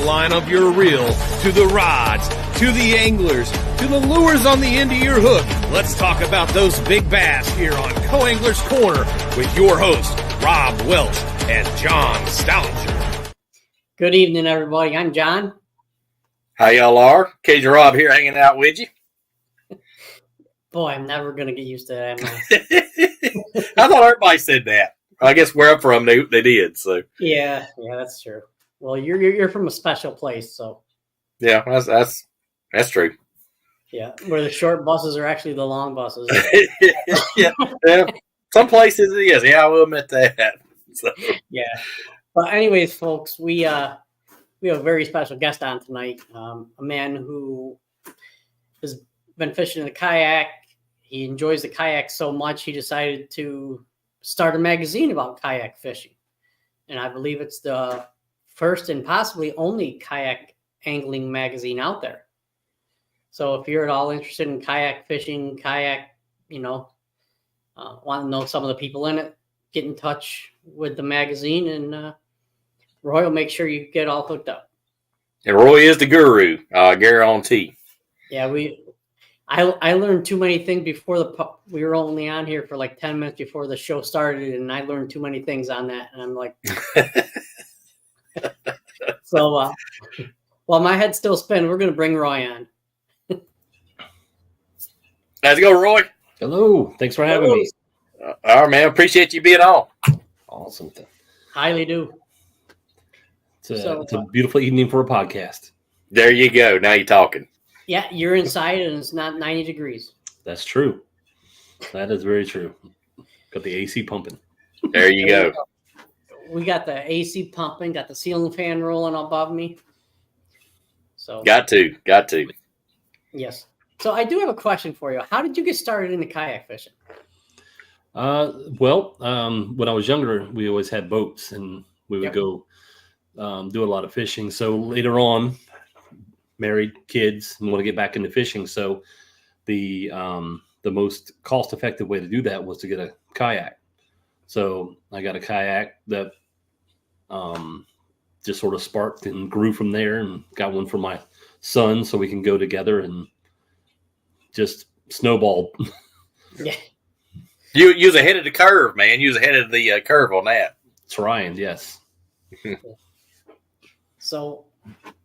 line of your reel, to the rods, to the anglers, to the lures on the end of your hook. Let's talk about those big bass here on Co-Angler's Corner with your hosts, Rob Welch and John Stoudinger. Good evening, everybody. I'm John. How y'all are? Cajun Rob here hanging out with you. Boy, I'm never going to get used to that, am I? I thought everybody said that. I guess where I'm from, they did. So yeah, that's true. Well, you're from a special place, so yeah, that's true. Yeah, where the short buses are actually the long buses. yeah, some places it is. Yeah, I will admit that. So. Yeah, but anyways, folks, we have a very special guest on tonight. A man who has been fishing in a kayak. He enjoys the kayak so much he decided to start a magazine about kayak fishing, and I believe it's the first and possibly only kayak angling magazine out there. So if you're at all interested in kayak fishing, want to know some of the people in it, get in touch with the magazine, and Roy will make sure you get all hooked up. And Roy is the guru, guarantee. Yeah, I learned too many things before we were only on here for like 10 minutes before the show started, and I learned too many things on that, and I'm like, so while my head's still spinning, we're going to bring Roy on. How's it go, Roy? Hello. Thanks for having me. All right, man. Appreciate you being on. Awesome. Highly do. It's a beautiful evening for a podcast. There you go. Now you're talking. Yeah, you're inside and it's not 90 degrees. That's true. That is very true. Got the AC pumping. There you go. We got the AC pumping, got the ceiling fan rolling above me. So Got to. Yes. So I do have a question for you. How did you get started into kayak fishing? When I was younger, we always had boats and we would go do a lot of fishing. So later on, married, kids, and want to get back into fishing. So the most cost-effective way to do that was to get a kayak. So I got a kayak that just sort of sparked and grew from there, and got one for my son so we can go together and just snowball. Yeah. You was ahead of the curve, man. You was ahead of the curve on that. Trying, yes. So,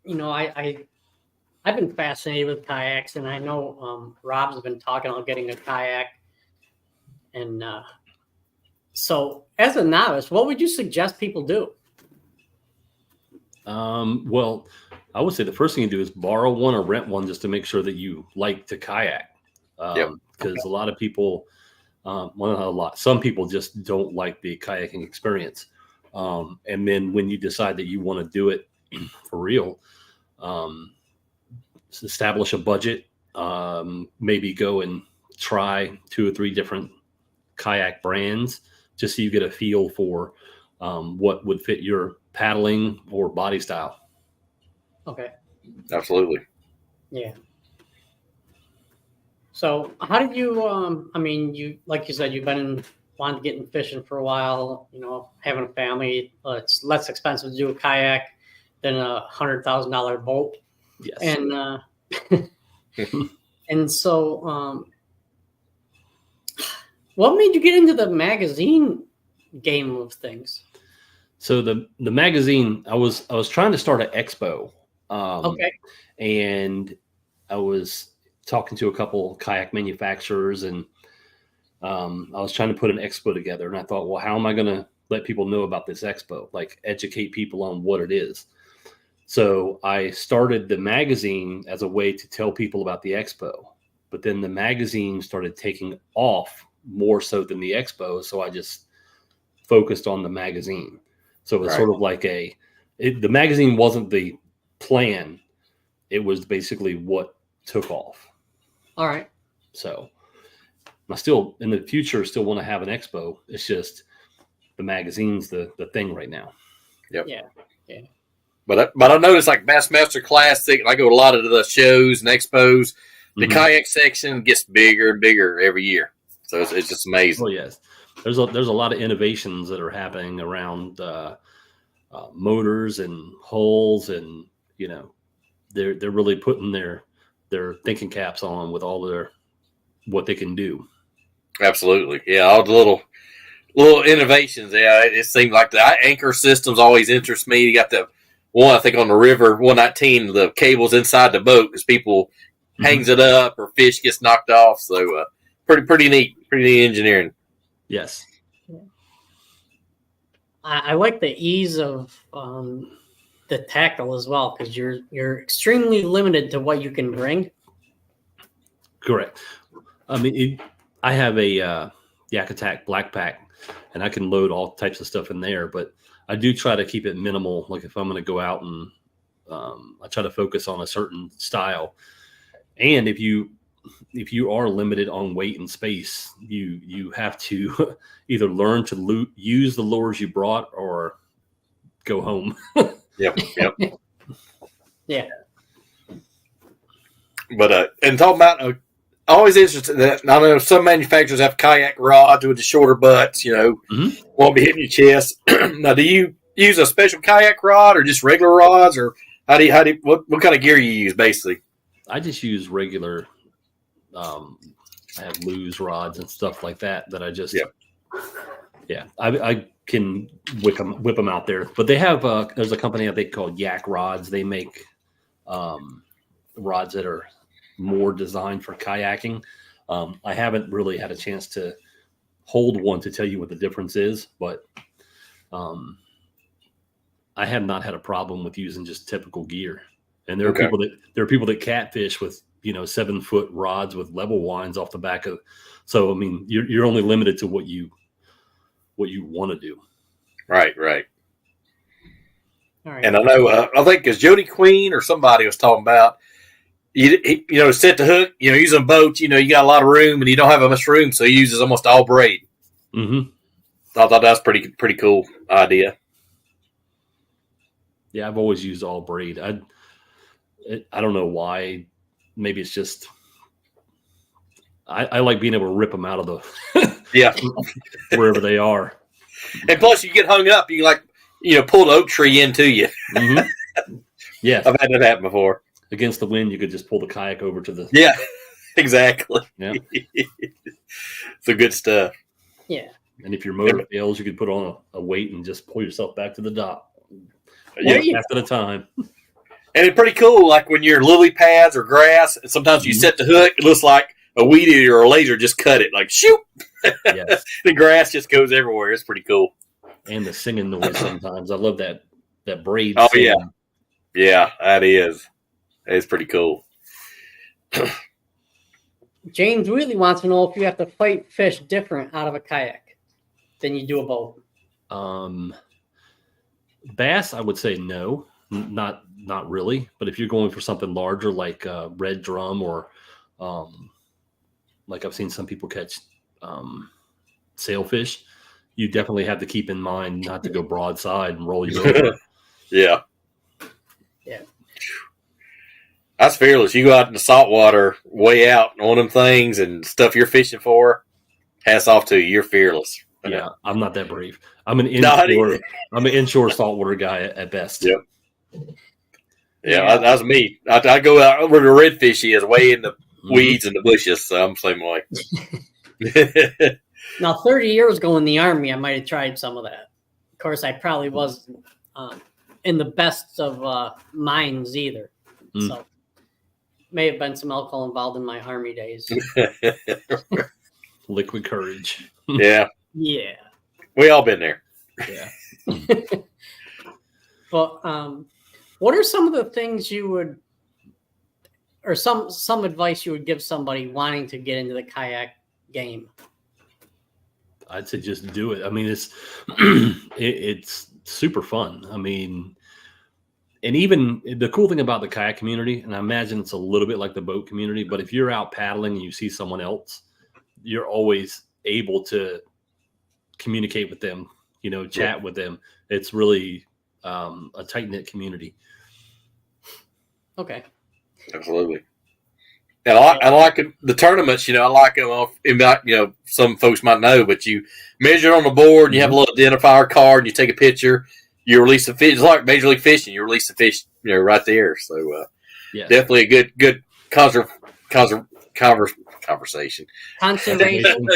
I've been fascinated with kayaks, and I know Rob's been talking about getting a kayak. And so, as a novice, what would you suggest people do? Well, I would say the first thing you do is borrow one or rent one just to make sure that you like to kayak. Because a lot of people, some people just don't like the kayaking experience. And then when you decide that you want to do it for real, establish a budget, maybe go and try 2 or 3 different kayak brands just so you get a feel for what would fit your paddling or body style. Okay. Absolutely. Yeah. So how did you, you, like you said, you've been wanting to get in fishing for a while, having a family, it's less expensive to do a kayak than a $100,000 boat. Yes. And, and so, what made you get into the magazine game of things? So the magazine, I was trying to start an expo. Okay. And I was talking to a couple kayak manufacturers, and I was trying to put an expo together. And I thought, well, how am I going to let people know about this expo? Like, educate people on what it is. So I started the magazine as a way to tell people about the expo. But then the magazine started taking off more so than the expo. So I just focused on the magazine. So it was sort of like the magazine wasn't the plan. It was basically what took off. All right. So I still, in the future, still want to have an expo. It's just the magazine's the thing right now. Yep. Yeah. But I noticed like Bassmaster Classic, I go to a lot of the shows and expos. The kayak section gets bigger and bigger every year. So it's just amazing. Oh, yes. There's a lot of innovations that are happening around motors and hulls and, they're really putting their thinking caps on with all what they can do. Absolutely. Yeah. All the little innovations. Yeah. It seems like the anchor systems always interest me. You got the one, I think on the river 119, the cables inside the boat because people hangs it up or fish gets knocked off. So, pretty neat engineering. Yes. I like the ease of the tackle as well, because you're extremely limited to what you can bring. Correct. I mean, I have a Yak Attack Black Pack, and I can load all types of stuff in there, but I do try to keep it minimal. Like if I'm going to go out and I try to focus on a certain style. And if you are limited on weight and space, you have to either learn to use the lures you brought or go home. Yep. Yeah. But and talking about always interested that I know some manufacturers have kayak rods with the shorter butts, won't be hitting your chest. Now, do you use a special kayak rod or just regular rods, or what kind of gear you use basically? I just use regular. I have loose rods and stuff like that I just. Yeah, I can whip them out there. But they have there's a company I think called Yak Rods. They make rods that are more designed for kayaking. I haven't really had a chance to hold one to tell you what the difference is, but I have not had a problem with using just typical gear. And there are people that catfish with 7-foot rods with level winds off the back of. So I mean, you're only limited to what you want to do. Right. All right. And I know, I think because Jody Queen or somebody was talking about, set the hook, using boats, you got a lot of room and you don't have much room, so he uses almost all braid. Mm-hmm. I thought that was pretty cool idea. Yeah, I've always used all braid. I don't know why. Maybe it's just I like being able to rip them out of the wherever they are. And plus, you get hung up, you pull the oak tree into you. Mm-hmm. Yeah, I've had that happen before. Against the wind, you could just pull the kayak over to the. Yeah, exactly. Yeah, so good stuff. Yeah, and if your motor fails, you could put on a weight and just pull yourself back to the dock. After the time. And it's pretty cool, like when you're lily pads or grass, and sometimes you set the hook, it looks like a weed eater or a laser just cut it, like shoot. Yes. The grass just goes everywhere. It's pretty cool. And the singing noise sometimes. I love that braid. Oh, singing. yeah. Yeah, that is. It's pretty cool. James really wants to know if you have to fight fish different out of a kayak than you do a boat. Bass, I would say no. Not really, but if you're going for something larger like red drum or like I've seen some people catch sailfish, you definitely have to keep in mind not to go broadside and roll you over. Yeah. Yeah. That's fearless. You go out in the saltwater, way out on them things and stuff you're fishing for. Hats off to you. You're fearless. Yeah, I'm not that brave. I'm an inshore saltwater guy at best. Yep. Yeah, that's me. I go out where the redfish is, way in the weeds and the bushes. So I'm the same way. Now, 30 years ago in the Army, I might have tried some of that. Of course, I probably wasn't in the best of minds either. So may have been some alcohol involved in my Army days. Liquid courage. Yeah. Yeah. We all been there. Yeah. But what are some of the things you would, or some advice you would give somebody wanting to get into the kayak game? I'd say just do it. I mean, it's super fun. I mean, and even the cool thing about the kayak community, and I imagine it's a little bit like the boat community, but if you're out paddling and you see someone else, you're always able to communicate with them, chat with them. It's really a tight-knit community. Okay. Absolutely. And I like the tournaments, I like them. Some folks might know, but you measure on the board, and you have a little identifier card, and you take a picture, you release the fish. It's like Major League Fishing. You release the fish, right there. So definitely a good conversation. Conservation.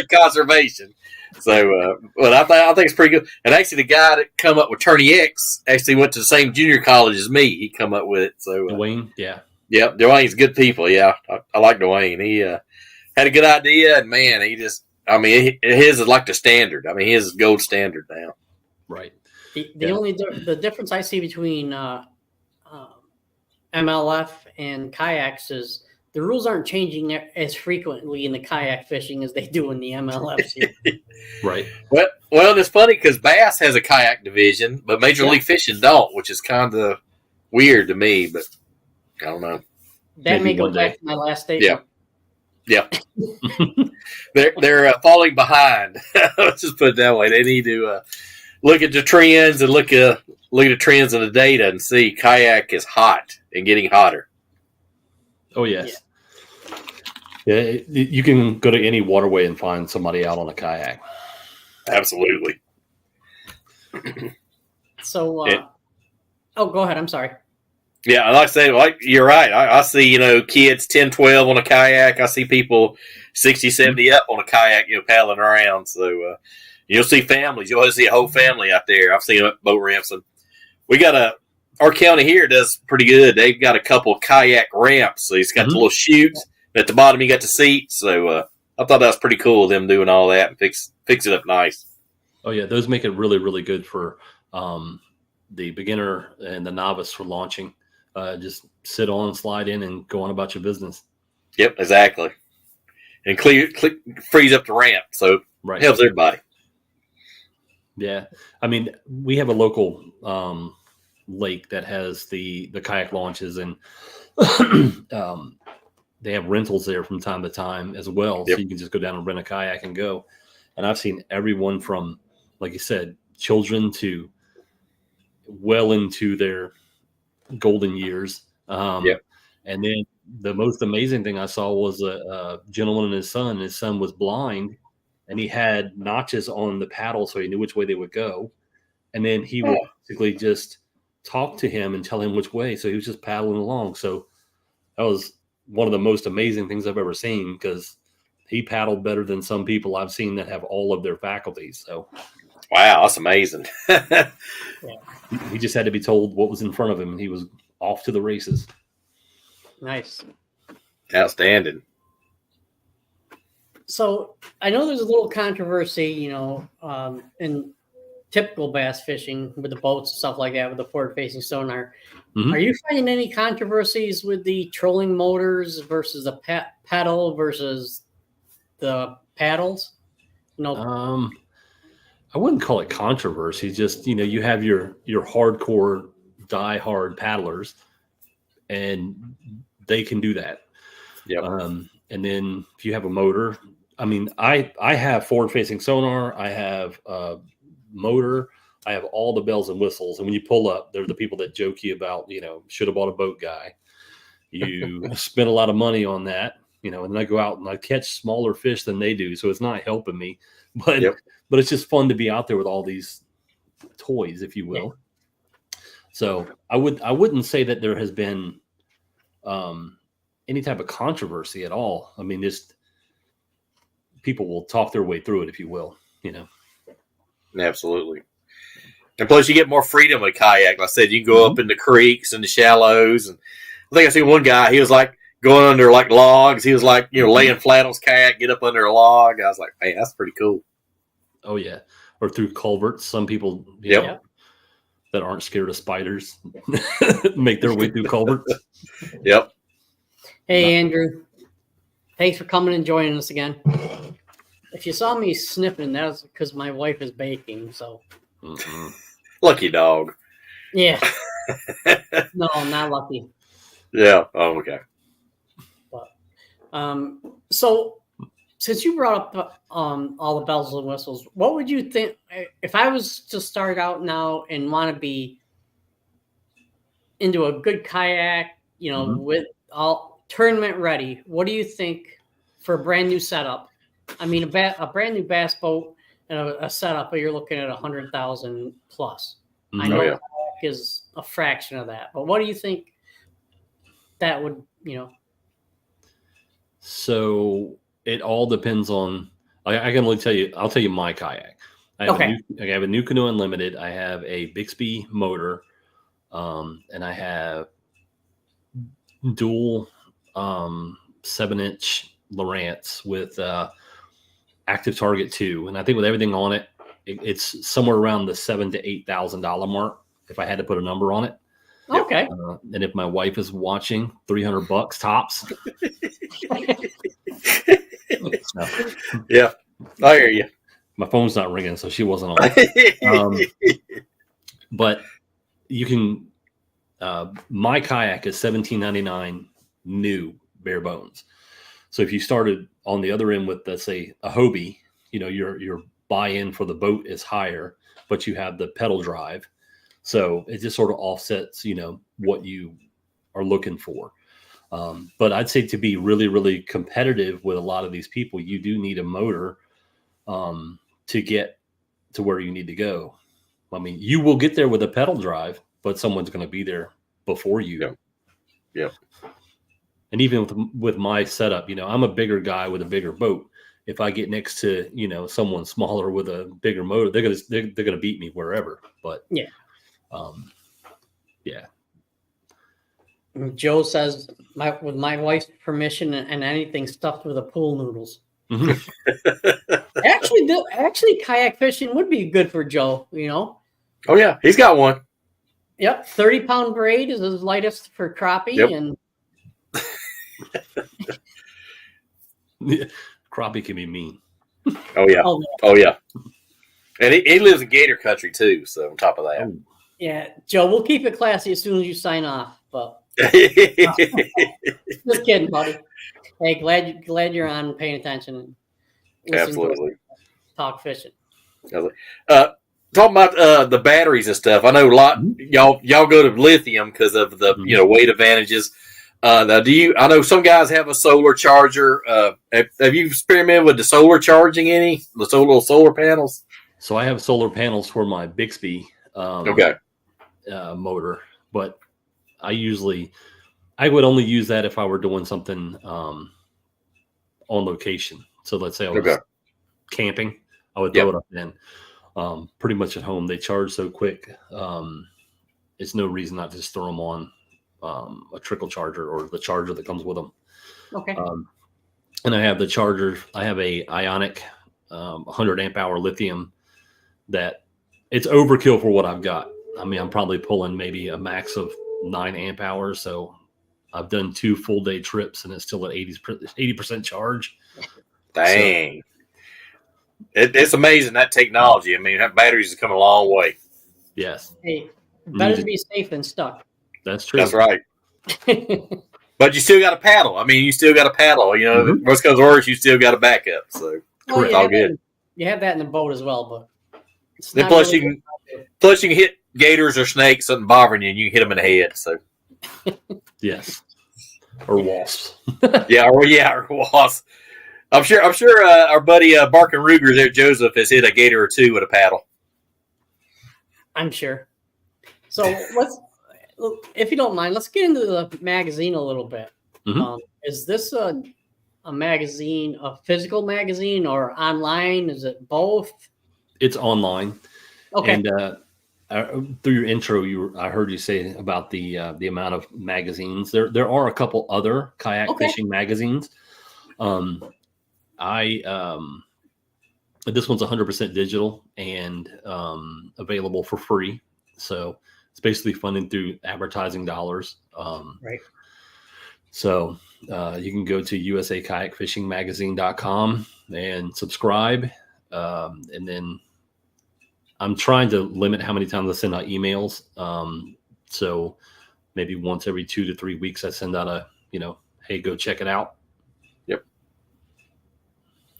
Conservation. So, but I think it's pretty good. And actually, the guy that come up with Tourney X actually went to the same junior college as me. He come up with it. So Dwayne, yeah. Yep, Dwayne's good people. Yeah, I like Dwayne. He had a good idea, and man, his is like the standard. I mean, his is gold standard now. Right. The difference I see between MLF and kayaks is the rules aren't changing as frequently in the kayak fishing as they do in the MLFs here. Right. Well, it's funny because Bass has a kayak division, but Major League Fishing don't, which is kind of weird to me. But I don't know. That may go back to my last statement. Yeah. They're falling behind. Let's just put it that way. They need to look at the trends and look at the trends in the data and see kayak is hot and getting hotter. Oh yes. Yeah, you can go to any waterway and find somebody out on a kayak. Absolutely. So, go ahead. I'm sorry. Yeah, like I say, you're right. I see, kids 10, 12 on a kayak. I see people 60, 70 up on a kayak, paddling around. So you'll see families. You'll see a whole family out there. I've seen them at boat ramps. And we got our county here does pretty good. They've got a couple kayak ramps. So it's got the little chutes. At the bottom, you got the seat. So I thought that was pretty cool, them doing all that and fix it up nice. Oh, yeah. Those make it really, really good for the beginner and the novice for launching. Just sit on, slide in, and go on about your business. Yep, exactly. And frees up the ramp, so it helps everybody. Yeah. I mean, we have a local lake that has the kayak launches, and they have rentals there from time to time as well. Yep. So you can just go down and rent a kayak and go. And I've seen everyone from, like you said, children to well into their golden years. And then the most amazing thing I saw was a gentleman and his son. His son was blind, and he had notches on the paddle so he knew which way they would go. And then he would basically just talk to him and tell him which way. So he was just paddling along. So that was one of the most amazing things I've ever seen, because he paddled better than some people I've seen that have all of their faculties. So, wow, that's amazing. He just had to be told what was in front of him, and he was off to the races. Nice. Outstanding. So I know there's a little controversy, in typical bass fishing with the boats and stuff like that, with the forward-facing sonar. Mm-hmm. Are you finding any controversies with the trolling motors versus the pedal versus the paddles? I wouldn't call it controversy. Just, you have your hardcore, die-hard paddlers, and they can do that. Yep. And then if you have a motor, I have forward-facing sonar, I have a motor, I have all the bells and whistles. And when you pull up, they're the people that joke you about, should have bought a boat guy. You spend a lot of money on that, and then I go out and I catch smaller fish than they do. So it's not helping me, but it's just fun to be out there with all these toys, if you will. So I wouldn't say that there has been any type of controversy at all. I mean, just people will talk their way through it, if you will, Absolutely. And plus, you get more freedom with a kayak. Like I said, you can go up in the creeks and the shallows. And I think I seen one guy, he was like going under like logs. He was like, laying flat on his kayak, get up under a log. I was like, man, that's pretty cool. Oh, yeah. Or through culverts. Some people that aren't scared of spiders make their way through culverts. Yep. Hey, Andrew. Thanks for coming and joining us again. If you saw me sniffing, that was because my wife is baking. So, lucky dog. Yeah. No, not lucky. Yeah. Oh, okay. But, so since you brought up all the bells and whistles, what would you think if I was to start out now and want to be into a good kayak, with all tournament ready? What do you think for a brand new setup? I mean, a brand new bass boat and a setup, but you're looking at 100,000 plus. I know Oh, yeah. kayak is a fraction of that. But what do you think that would, So it all depends on. I can only tell you. I'll tell you my kayak. I have Okay. I have a new Canoe Unlimited. I have a Bixby motor, and I have dual 7-inch Lowrance with active target 2, and I think with everything on it, it's somewhere around the $7,000 to $8,000 mark if I had to put a number on it. Okay. And if my wife is watching, $300 tops. So, Yeah, I hear you. my phone's not ringing, so she wasn't on. But you can. My kayak is $17.99 new, bare bones. So if you started on the other end with, let's say, a Hobie, your buy-in for the boat is higher, but you have the pedal drive. So it just sort of offsets, what you are looking for. But I'd say to be really, really competitive with a lot of these people, you do need a motor to get to where you need to go. I mean, you will get there with a pedal drive, but someone's going to be there before you. Yeah. And even with my setup, I'm a bigger guy with a bigger boat. If I get next to, someone smaller with a bigger motor, they're gonna beat me wherever. But Yeah. Yeah. Joe says, with my wife's permission and anything stuffed with a pool noodles. Mhm. Actually, kayak fishing would be good for Joe. Oh, yeah. He's got one. Yep, 30-pound braid is his lightest for crappie, Yep. and Crappie can be mean. Oh, yeah. oh, Oh, yeah. And he lives in Gator Country, too, so on top of that. yeah, Joe, we'll keep it classy as soon as you sign off. But just kidding, buddy. Hey, glad you're on, paying attention, and listening to Absolutely. us talk fishing. Talking about the batteries and stuff, I know a lot y'all go to lithium because of the weight advantages. Now, I know some guys have a solar charger. Have you experimented with the solar charging the solar panels? So I have solar panels for my Bixby motor, but I would only use that if I were doing something on location. So let's say I was camping, I would throw it up in. Pretty much at home, they charge so quick. It's no reason not to just throw them on a trickle charger or the charger that comes with them. Okay. And I have the charger. I have a Ionic 100 amp hour lithium that it's overkill for what I've got. I mean, I'm probably pulling maybe a max of 9 amp hours. So I've done 2 full day trips and it's still at 80% charge. Dang. It's amazing, that technology. I mean, that batteries have come a long way. Yes. Hey, better to be safe than stuck. That's true. That's right. But you still got to paddle. I mean, you still got to paddle. Worst comes to worst, you still got to back up. So Well, all good. You have that in the boat as well, but it's Then not plus really you can hit gators or snakes, something bothering you, and you can hit them in the head. So Yes. Or wasps. or wasps. I'm sure our buddy Barkin Ruger there, Joseph, has hit a gator or two with a paddle. I'm sure. So if you don't mind, let's get into the magazine a little bit. Mhm. Is this a magazine, a physical magazine, or online? Is it both? It's online. Okay. And through your intro, I heard you say about the amount of magazines. There are a couple other kayak fishing magazines. This one's 100% digital and available for free. So it's basically funded through advertising dollars. Right. So you can go to usakayakfishingmagazine.com and subscribe. And then I'm trying to limit how many times I send out emails. So maybe once every 2 to 3 weeks, I send out hey, go check it out. Yep.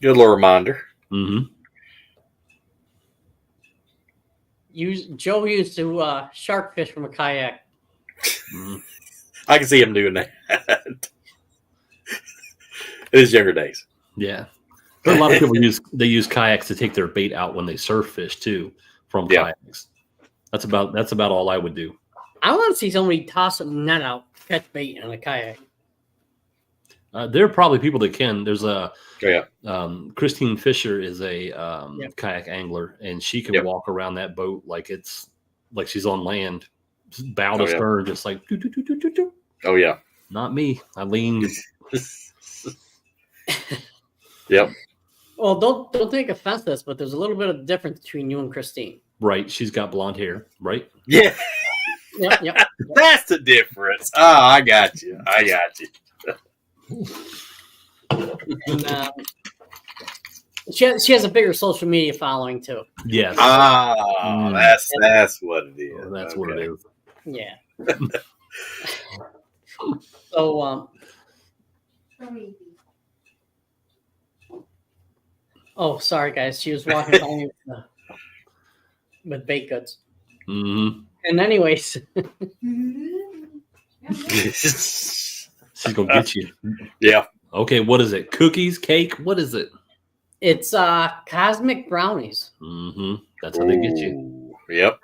Good little reminder. Mm-hmm. Joe used to shark fish from a kayak. I can see him doing that. In his younger days. Yeah. But a lot of people use kayaks to take their bait out when they surf fish too from kayaks. That's about all I would do. I want to see somebody toss a net out, catch bait in a kayak. There are probably people that can. There's a Yeah. Christine Fisher is a Yep. kayak angler, and she can Yep. walk around that boat like it's like she's on land, bow to Oh, yeah. stern, just like doo, doo, doo, doo, doo, doo. Oh yeah. Not me. I lean. Yep. Well, don't take offense to this, but there's a little bit of difference between you and Christine. Right. She's got blonde hair. Right. Yeah. Yep. That's the difference. Oh, I got you. And, she has a bigger social media following too. Yes. Oh, that's what it is. Well, that's what it is. Yeah. So oh, sorry guys, she was walking by me with baked goods. Mm-hmm. And anyways, She's gonna get you. Yeah. Okay. What is it? Cookies, cake? What is it? it's cosmic brownies. Mm-hmm. That's how they get you. Ooh, yep.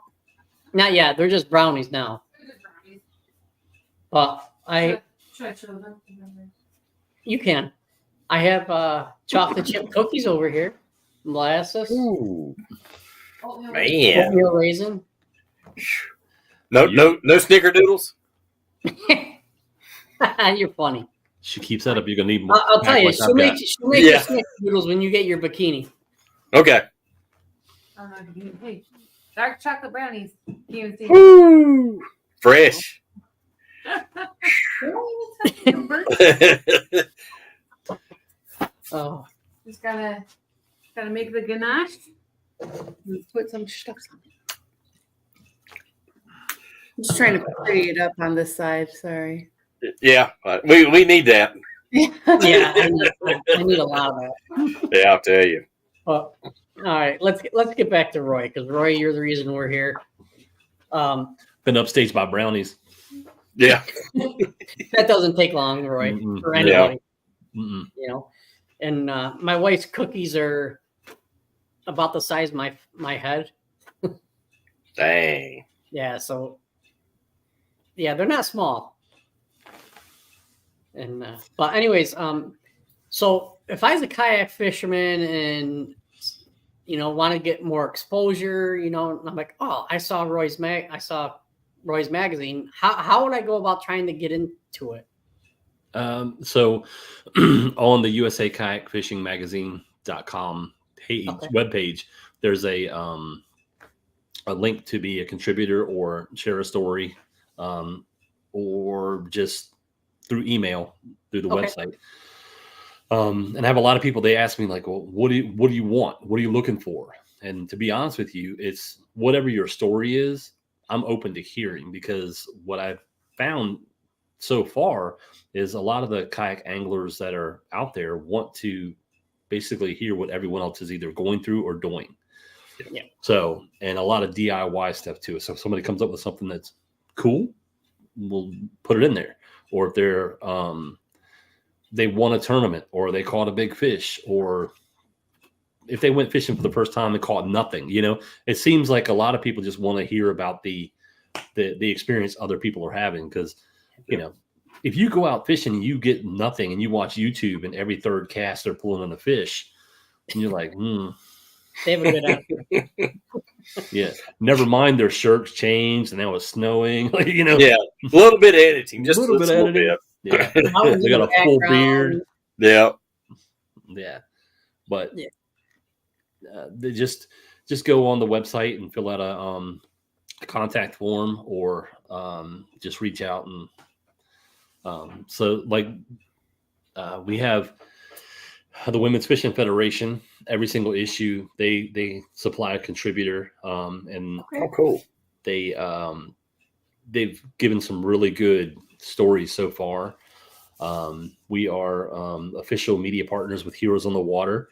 Not yet, they're just brownies now. But you can. I have chocolate chip cookies over here. Molasses. Ooh, man. Oatmeal raisin. No snickerdoodles. You're funny. She keeps that up. You're gonna need more. I'll tell you, like she'll make you Yeah. snickerdoodles when you get your bikini. Okay. Hey, dark chocolate brownies. Can't even see. Woo. Fresh. Oh, Just gotta make the ganache. And put some stuff on it. I'm just trying to pretty it up on this side. Sorry. Yeah, we need that. yeah, I need a lot of that. Yeah, I'll tell you. Well, all right, let's get back to Roy, because Roy, you're the reason we're here. Been upstaged by brownies. Yeah. That doesn't take long, Roy, Mm-mm. for anybody. Mm-mm. You know, and my wife's cookies are about the size of my head. Dang. Yeah, so yeah, they're not small. And but anyways, so if I was a kayak fisherman and want to get more exposure, and I'm like, oh, I saw Roy's magazine. How would I go about trying to get into it? So on the USA Kayak Fishing Magazine.com webpage, there's a link to be a contributor or share a story, or just through email through the website. And I have a lot of people, they ask me like, well, what do you want? What are you looking for? And to be honest with you, it's whatever your story is, I'm open to hearing, because what I've found so far is a lot of the kayak anglers that are out there want to basically hear what everyone else is either going through or doing. Yeah. So, and a lot of DIY stuff too. So if somebody comes up with something that's cool, we'll put it in there. Or if they're they won a tournament, or they caught a big fish, or if they went fishing for the first time and caught nothing, it seems like a lot of people just want to hear about the experience other people are having. Because, if you go out fishing and you get nothing and you watch YouTube and every third cast they're pulling on a fish, and you're like, they have a good attitude. Yeah. Never mind their shirts changed and now it's snowing. Yeah. A little bit of editing. Just a little editing. bit. Yeah. They got a full beard. Yeah. Yeah. But Yeah. They just go on the website and fill out a contact form, or just reach out. And so like we have the Women's Fishing Federation. Every single issue they supply a contributor, and Oh, cool. they've given some really good stories so far. We are official media partners with Heroes on the Water.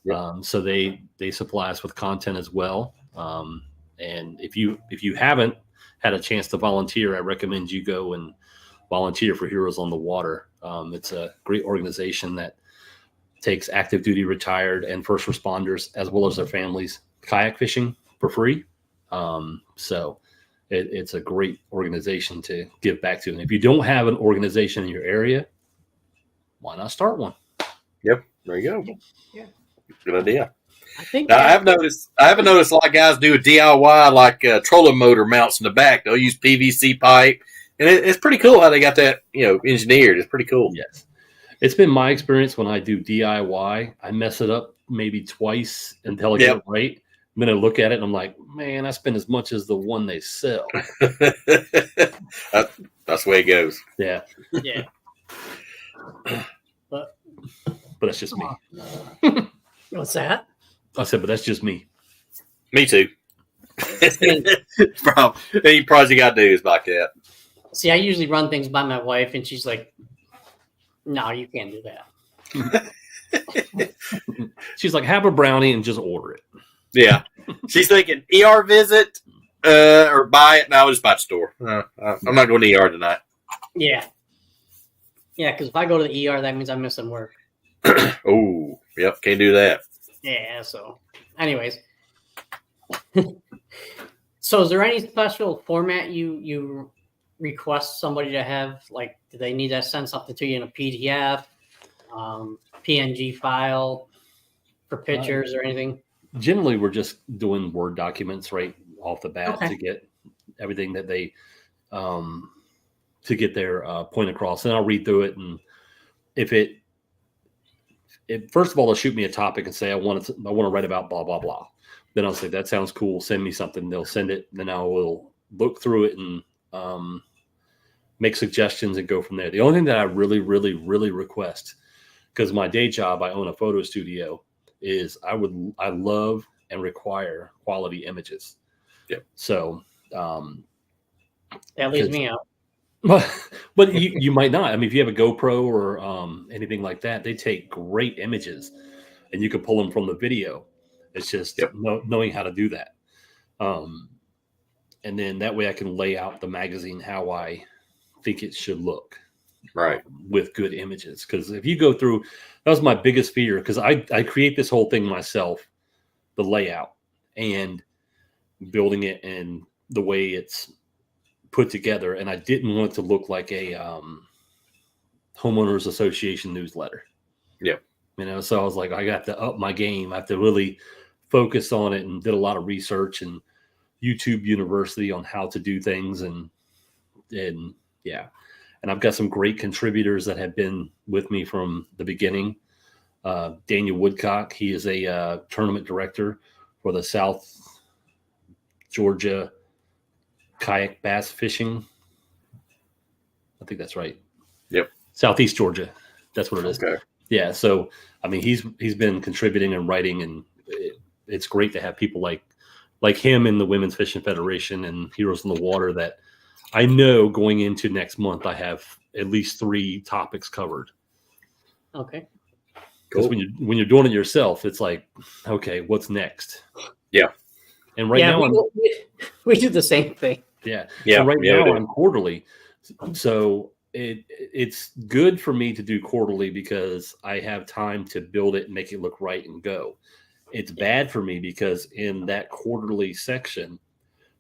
Yep. So they supply us with content as well. And if you haven't had a chance to volunteer, I recommend you go and volunteer for Heroes on the Water. It's a great organization that takes active duty, retired, and first responders, as well as their families, kayak fishing for free. So it's a great organization to give back to. And if you don't have an organization in your area, why not start one? Yep, there you go. Yeah. Good idea. I think Now, I haven't noticed a lot of guys do a DIY like trolling motor mounts in the back. They'll use PVC pipe, and it's pretty cool how they got that engineered. It's pretty cool. Yes, it's been my experience when I do DIY, I mess it up maybe twice until I get it right. I'm gonna look at it and I'm like, man, I spend as much as the one they sell. That's the way it goes. Yeah, Yeah. but that's just me. What's that? I said, but that's just me. Me too. Any project you got to do is like that. See, I usually run things by my wife, and she's like, "No, you can't do that." She's like, have a brownie and just order it. Yeah. She's thinking ER visit or buy it. No, I'll just buy it at the store. I'm not going to ER tonight. Yeah. Yeah, because if I go to the ER, that means I'm missing work. Oh, yep. Can't do that. Yeah, so anyways. So is there any special format you request somebody to have? Like, do they need to send something to you in a PDF, PNG file for pictures or anything? Generally, we're just doing Word documents right off the bat Okay. to get everything that they to get their point across. And I'll read through it, and if it first of all, they'll shoot me a topic and say I want to write about blah blah blah. Then I'll say that sounds cool. Send me something. They'll send it. Then I will look through it and make suggestions and go from there. The only thing that I really, really, really request, because my day job, I own a photo studio, is I love and require quality images. Yep. So That leaves me out. but you might not. I mean, if you have a GoPro or anything like that, they take great images, and you can pull them from the video. It's just knowing how to do that. And then that way I can lay out the magazine how I think it should look. Right. With good images. Because if you go through, that was my biggest fear, because I create this whole thing myself, the layout and building it and the way it's put together. And I didn't want it to look like a homeowners association newsletter. Yeah. So I was like, I got to up my game. I have to really focus on it, and did a lot of research and YouTube University on how to do things. And yeah. And I've got some great contributors that have been with me from the beginning. Daniel Woodcock, he is a tournament director for the South Georgia kayak bass fishing. I think that's right. Yep. Southeast Georgia. That's what it is. Okay. Yeah. So, I mean, he's been contributing and writing, and it's great to have people like him in the Women's Fishing Federation and Heroes in the Water that I know going into next month, I have at least 3 topics covered. Okay. Because when you're doing it yourself, it's like, okay, what's next? Yeah. And right now, we do the same thing. Yeah. Yeah. So right now I'm quarterly. So it's good for me to do quarterly because I have time to build it and make it look right and go. It's bad for me because in that quarterly section,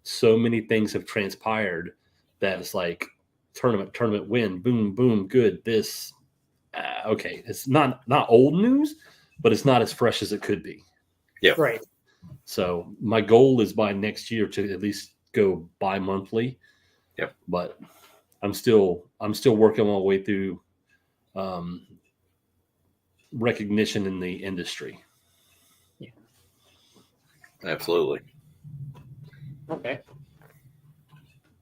so many things have transpired that it's like tournament win, boom, boom, good. This, okay. It's not old news, but it's not as fresh as it could be. Yeah. Right. So my goal is by next year to at least go bi-monthly. Yep. But I'm still working my way through recognition in the industry. Yeah. Absolutely. Okay.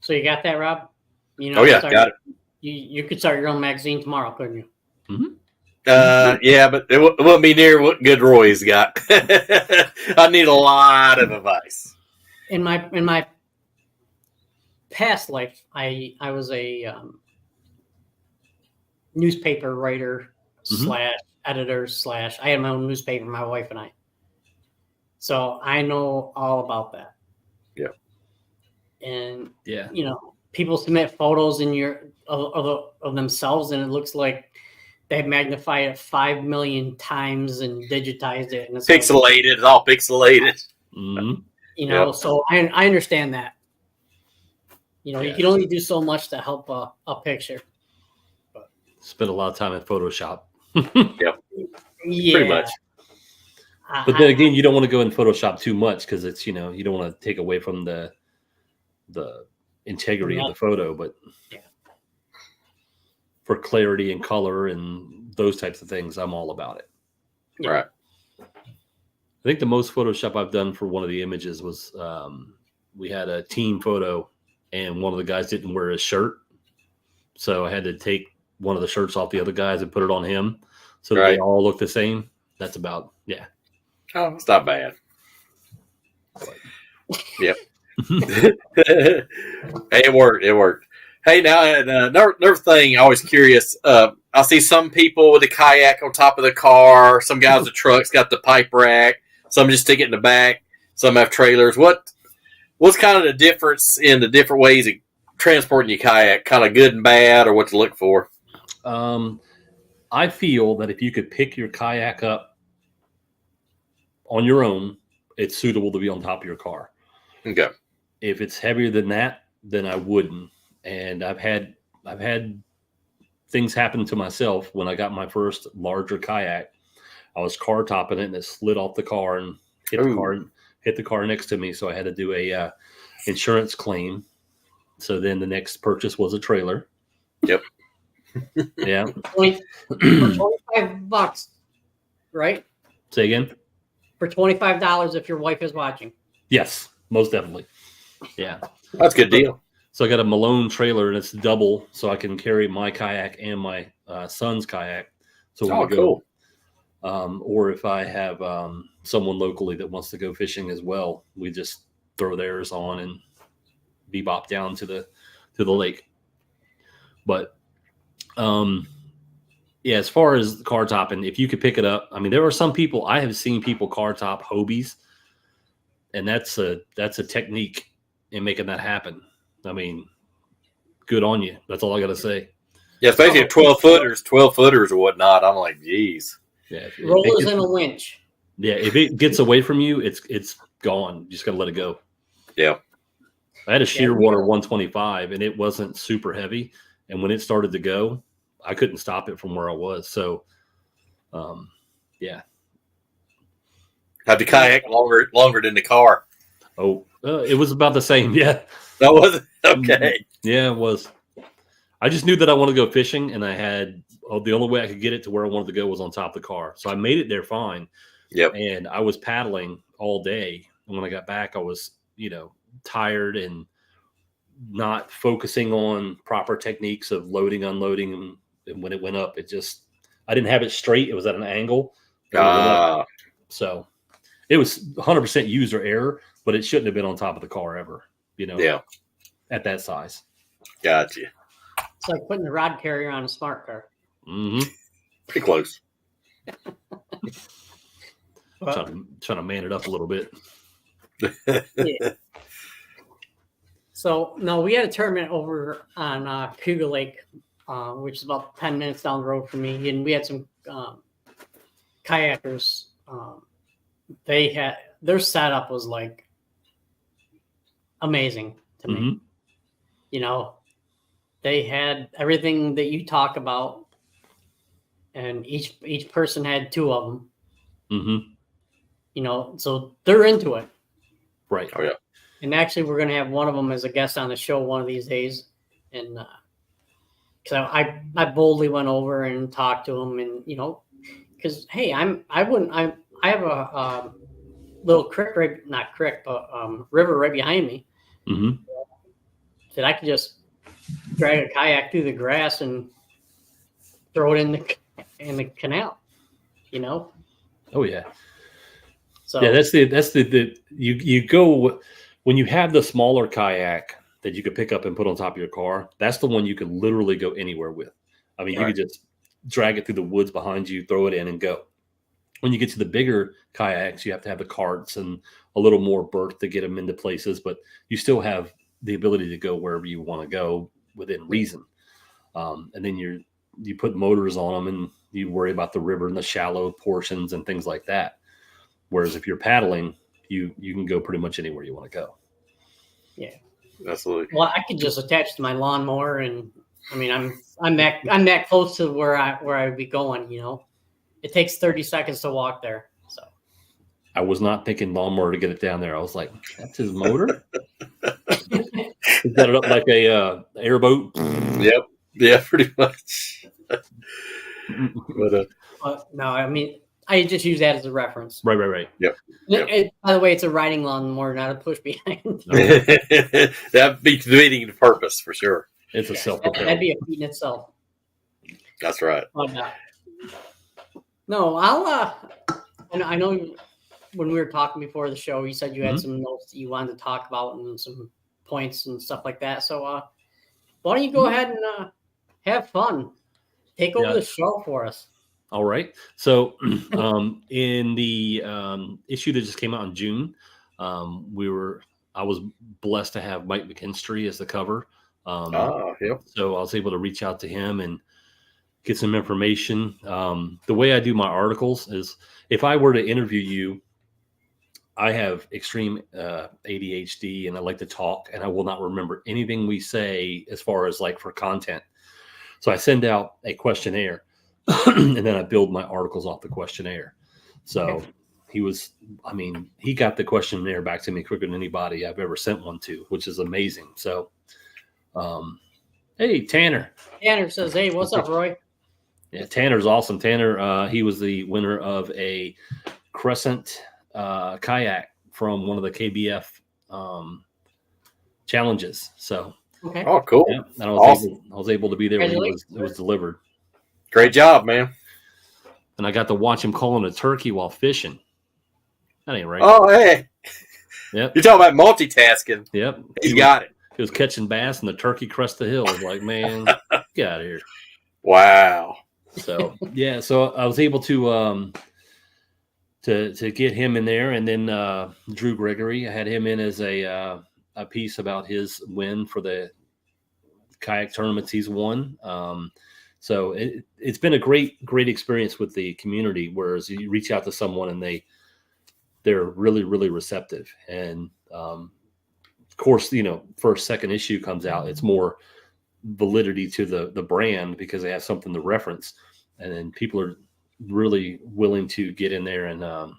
So you got that, Rob? Got it. You could start your own magazine tomorrow, couldn't you? Mm-hmm. Yeah, but it wouldn't be near what Good Roy's got. I need a lot of advice. In my past life, I was a newspaper writer / editor / I had my own newspaper, my wife and I. So I know all about that. Yeah. And Yeah. People submit photos of themselves, and it looks like they magnify it 5 million times and digitized it. And it's Pixelated. It's all pixelated. Mm-hmm. You know, Yep. so I understand that. You know, Yeah. you can only do so much to help a picture. Spent a lot of time in Photoshop. Yeah. Pretty much. But then again, you don't want to go in Photoshop too much because it's, you don't want to take away from the integrity of the photo. But Yeah. for clarity and color and those types of things, I'm all about it. Yeah. Right. I think the most Photoshop I've done for one of the images was we had a team photo and one of the guys didn't wear his shirt. So I had to take one of the shirts off the other guys and put it on him so that they all look the same. That's about, yeah. Oh, it's not bad. Yep. Hey, it worked. It worked. Hey, now another thing. I was curious. I see some people with a kayak on top of the car. Some guys with trucks got the pipe rack. Some just stick it in the back. Some have trailers. What's kind of the difference in the different ways of transporting your kayak? Kind of good and bad, or what to look for? I feel that if you could pick your kayak up on your own, it's suitable to be on top of your car. Okay. If it's heavier than that, then I wouldn't. And I've had things happen to myself when I got my first larger kayak. I was car topping it and it slid off the car and hit the car next to me. So I had to do a insurance claim. So then the next purchase was a trailer. Yep. Yeah. For $25, right? Say again? For $25 if your wife is watching. Yes, most definitely. Yeah. That's a good deal. So I got a Malone trailer and it's double, so I can carry my kayak and my son's kayak. So when we go, or if I have someone locally that wants to go fishing as well, we just throw theirs on and bebop down to the lake. But yeah, as far as the car topping, if you could pick it up, I mean, there are some people, I have seen people car top Hobies, and that's a technique in making that happen. I mean, good on you. That's all I got to say. Yeah, especially 12 footers or whatnot. I'm like, geez. Yeah, rollers and a winch. Yeah, if it gets away from you, it's gone. You just got to let it go. Yeah. I had a Shearwater 125, and it wasn't super heavy. And when it started to go, I couldn't stop it from where I was. So, yeah. Had the kayak longer than the car? Oh, it was about the same. Yeah. That was okay. Yeah, it was. I just knew that I wanted to go fishing, and I had the only way I could get it to where I wanted to go was on top of the car. So I made it there fine. Yep. And I was paddling all day. And when I got back, I was, tired and not focusing on proper techniques of loading, unloading. And when it went up, I didn't have it straight. It was at an angle. So it was 100% user error, but it shouldn't have been on top of the car ever, Yeah. At that size. Gotcha. It's like putting the rod carrier on a smart car. Mm-hmm. Pretty close. Trying to man it up a little bit. Yeah. So, no, we had a tournament over on Cougar Lake, which is about 10 minutes down the road from me. And we had some kayakers. Their setup was like amazing to me. Mm-hmm. They had everything that you talk about, and each person had two of them. Mm-hmm. So they're into it. Right. Oh, yeah. And actually, we're going to have one of them as a guest on the show one of these days. And because I boldly went over and talked to him, and because hey, I have a little river right behind me. Mm-hmm. That I could just drag a kayak through the grass and throw it in the canal. Oh yeah. So yeah, that's the you go when you have the smaller kayak that you could pick up and put on top of your car. That's the one you could literally go anywhere with. I mean, you could just drag it through the woods behind you, throw it in, and go. When you get to the bigger kayaks, you have to have the carts and a little more berth to get them into places, but you still have the ability to go wherever you want to go within reason. And then you put motors on them and you worry about the river and the shallow portions and things like that. Whereas if you're paddling, you can go pretty much anywhere you want to go. Yeah. Absolutely. Well, I could just attach to my lawnmower, and I mean, I'm that close to where I would be going. You know, it takes 30 seconds to walk there. So I was not thinking lawnmower to get it down there. I was like, that's his motor. He got it up like a airboat. Yep. Yeah, pretty much. But no, I mean, I just use that as a reference. Right. Yep. By the way, it's a riding lawnmower, not a push behind. That'd be defeating the purpose for sure. It's a self-propelled. That'd be a feat in itself. That's right. But, no, I know when we were talking before the show, you said you had some notes that you wanted to talk about and some points and stuff like that. So why don't you go ahead and have fun? Take over the show for us. All right. So in the issue that just came out in June, I was blessed to have Mike McKinstry as the cover. Yep. So I was able to reach out to him and get some information. The way I do my articles is if I were to interview you, I have extreme ADHD and I like to talk and I will not remember anything we say as far as like for content. So I send out a questionnaire and then I build my articles off the questionnaire. So he got the questionnaire back to me quicker than anybody I've ever sent one to, which is amazing. So, hey, Tanner. Tanner says, hey, what's up, Roy? Yeah, Tanner's awesome. Tanner, he was the winner of a Crescent kayak from one of the KBF challenges. So, okay. Oh, cool. yeah, and I was able to be there when it was delivered. Great job, man. And I got to watch him calling a turkey while fishing. That ain't right. Oh, hey. Yep. You're talking about multitasking. Yep. He got it. He was catching bass and the turkey crest the hill. I was like, man, get out of here. Wow. So yeah, so I was able to get him in there, and then Drew Gregory, I had him in as a piece about his win for the kayak tournaments he's won. So it's been a great experience with the community, whereas you reach out to someone and they're really, really receptive. And of course, first, second issue comes out, it's more validity to the brand because they have something to reference. And then people are really willing to get in there and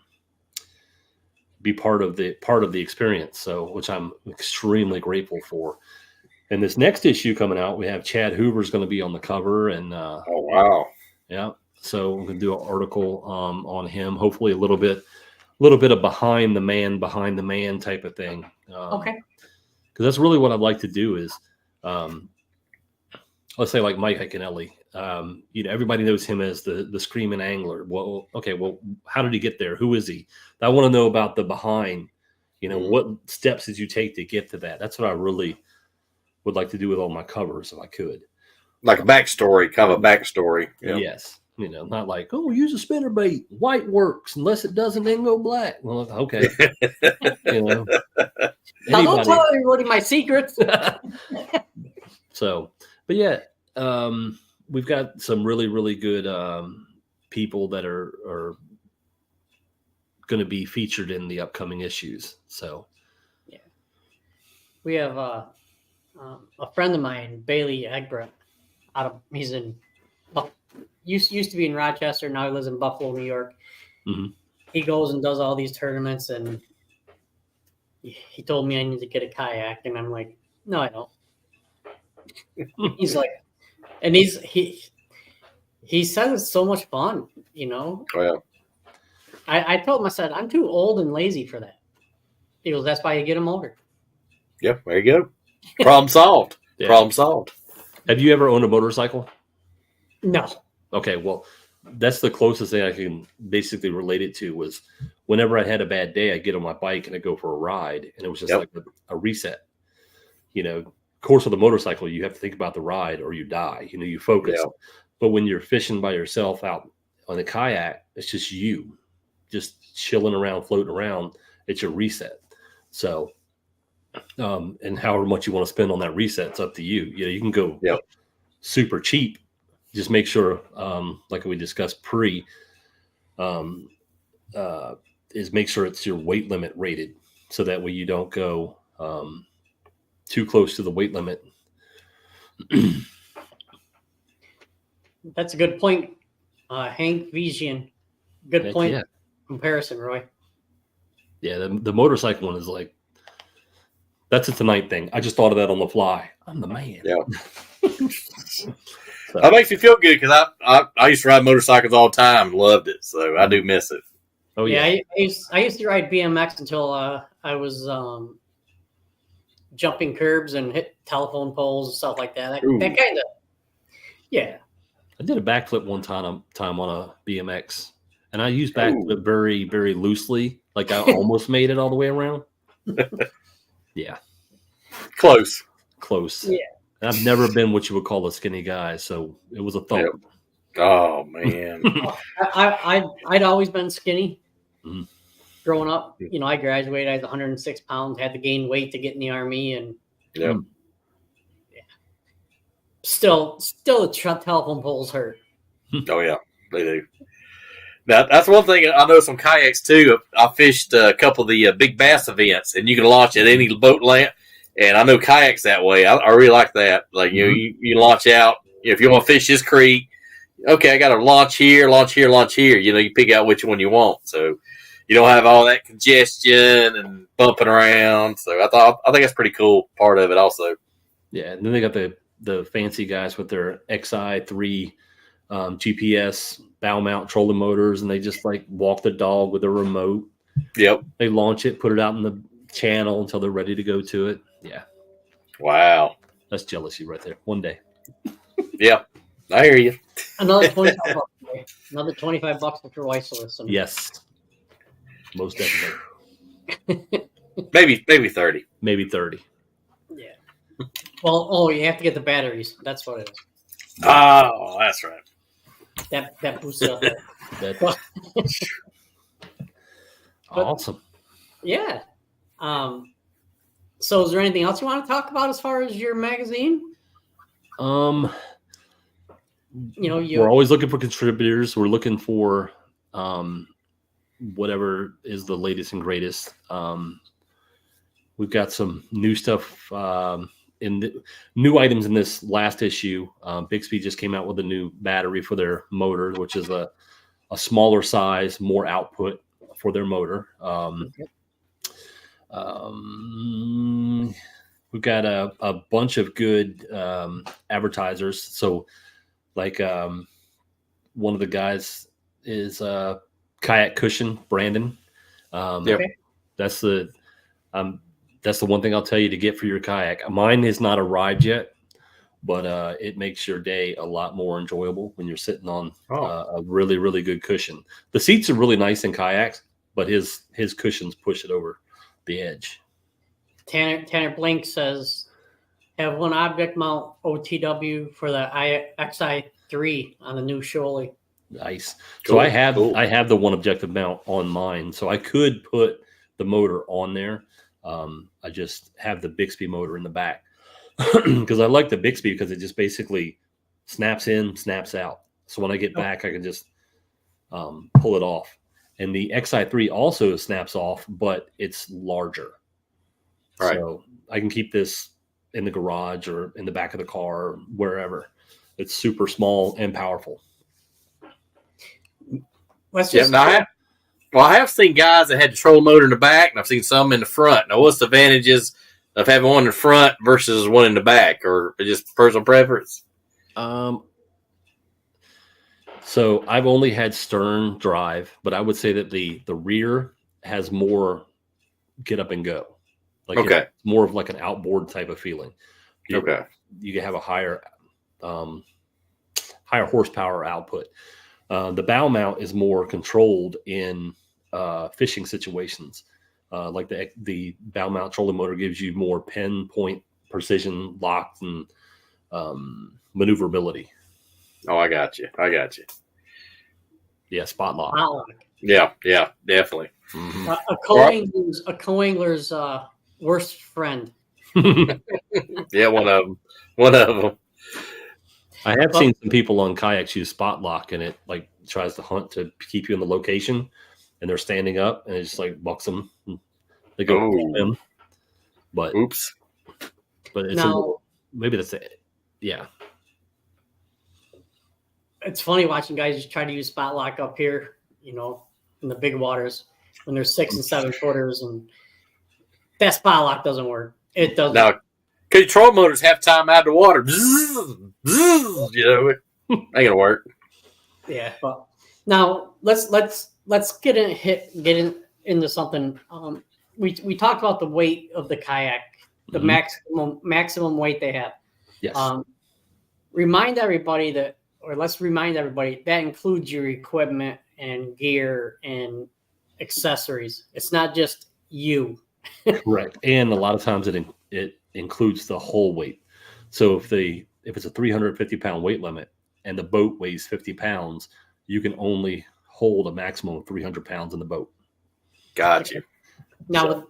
be part of the experience. So, which I'm extremely grateful for. And this next issue coming out, we have Chad Hoover's going to be on the cover, and oh wow, yeah. So we're going to do an article on him. Hopefully, a little bit of behind the man type of thing. Okay. Because that's really what I'd like to do is, let's say like Mike Iaconelli. Everybody knows him as the screaming angler. Well, okay. Well, how did he get there? Who is he? I want to know about the behind. What steps did you take to get to that? That's what I really would like to do with all my covers if I could. Like a backstory, kind of a backstory. Yeah. Yes. Not like, oh, use a spinnerbait. White works. Unless it doesn't, then go black. Well, okay. Now don't tell everybody my secrets. So, but yeah, we've got some really, really good people that are going to be featured in the upcoming issues. So, yeah, we have a friend of mine, Bailey Egbert, he's in used to be in Rochester, now he lives in Buffalo, New York. Mm-hmm. He goes and does all these tournaments, and he told me I need to get a kayak, and I'm like, no, I don't. He's like, and he says it's so much fun, Oh yeah. I told him, I said, I'm too old and lazy for that. He goes, that's why you get a motor. Yep, there you go. Problem solved. Yeah. Problem solved. Have you ever owned a motorcycle? No. Okay, well, that's the closest thing I can basically relate it to was whenever I had a bad day, I'd get on my bike and I'd go for a ride, and it was just like a reset. Of course, with a motorcycle, you have to think about the ride or you die. You focus. Yeah. But when you're fishing by yourself out on a kayak, it's just you, just chilling around, floating around. It's your reset. So, and however much you want to spend on that reset, it's up to you. You can go super cheap. Just make sure, like we discussed is make sure it's your weight limit rated, so that way you don't go too close to the weight limit. That's a good point, Hank Widgeon. Good point. Yeah. Comparison, Roy. Yeah, the motorcycle one is like, that's a tonight thing. I just thought of that on the fly. I'm the man. Yeah. So, That makes me feel good because I used to ride motorcycles all the time. Loved it. So I do miss it. oh yeah. I used to ride BMX until I was jumping curbs and hit telephone poles and stuff like that. That kind of, yeah. I did a backflip one time on a BMX, and I used backflip very, very loosely. Like I almost made it all the way around. Yeah. Close. Yeah. And I've never been what you would call a skinny guy, so it was a thump. Yep. Oh man. I'd always been skinny. Mm-hmm. Growing up, I graduated. I was 106 pounds. Had to gain weight to get in the army, and Yep. still the telephone poles hurt. Oh yeah, they do. Now, that's one thing I know some kayaks too. I fished a couple of the big bass events, and you can launch at any boat land. And I know kayaks that way. I really like that. Like you launch out. If you want to fish this creek, okay, I got to launch here. You pick out which one you want, so you don't have all that congestion and bumping around. So I think that's pretty cool part of it also. Yeah, and then they got the fancy guys with their XI3 GPS bow mount trolling motors, and they just like walk the dog with a remote. Yep. They launch it, put it out in the channel until they're ready to go to it. Yeah. Wow. That's jealousy right there. One day. Yeah, I hear you. Another $25. Another $25 if you're wise to listen. Yes. Most definitely. Maybe 30. Maybe 30. Yeah. Well, you have to get the batteries. That's what it is. Oh, that's right. That boosts it up there. That's awesome. Yeah. So is there anything else you want to talk about as far as your magazine? We're always looking for contributors. We're looking for whatever is the latest and greatest. We've got some new stuff new items in this last issue. Bixby just came out with a new battery for their motor, which is a smaller size, more output for their motor. We've got a bunch of good advertisers. So like one of the guys is Kayak Cushion, Brandon. That's the one thing I'll tell you to get for your kayak. Mine has not arrived yet, but it makes your day a lot more enjoyable when you're sitting on a really, really good cushion. The seats are really nice in kayaks, but his cushions push it over the edge. Tanner Blink says, have one object mount OTW for the XI3 on the new Shoaly. Nice. Cool. So I have the one objective mount on mine, so I could put the motor on there. I just have the Bixby motor in the back because I like the Bixby because it just basically snaps in, snaps out. So when I get back, I can just pull it off. And the XI3 also snaps off, but it's larger. Right. So I can keep this in the garage or in the back of the car or wherever. It's super small and powerful. I have seen guys that had the trolling motor in the back, and I've seen some in the front. Now, what's the advantages of having one in the front versus one in the back, or just personal preference? So I've only had stern drive, but I would say that the rear has more get up and go. Like it's more of like an outboard type of feeling. You can have a higher horsepower output. The bow mount is more controlled in fishing situations. Like the bow mount trolling motor gives you more pinpoint precision, lock, and maneuverability. Oh, I got you. Yeah, spot lock. Yeah, definitely. Mm-hmm. A co-angler's worst friend. Yeah, one of them. I have seen some people on kayaks use spot lock, and it like tries to hunt to keep you in the location, and they're standing up, and it just like bucks them. They go swim. But oops. But it's now, maybe that's it. Yeah. It's funny watching guys just try to use spot lock up here, in the big waters when there's 6 and 7 footers, and that spot lock doesn't work. It doesn't. Now, control motors have time out of the water. It ain't gonna work. Yeah. But now let's get into something. We talked about the weight of the kayak, the maximum weight they have. Yes. Let's remind everybody that includes your equipment and gear and accessories. It's not just you. Correct. And a lot of times it includes the whole weight. So if it's a 350-pound weight limit and the boat weighs 50 pounds, you can only hold a maximum of 300 pounds in the boat. Gotcha. Now,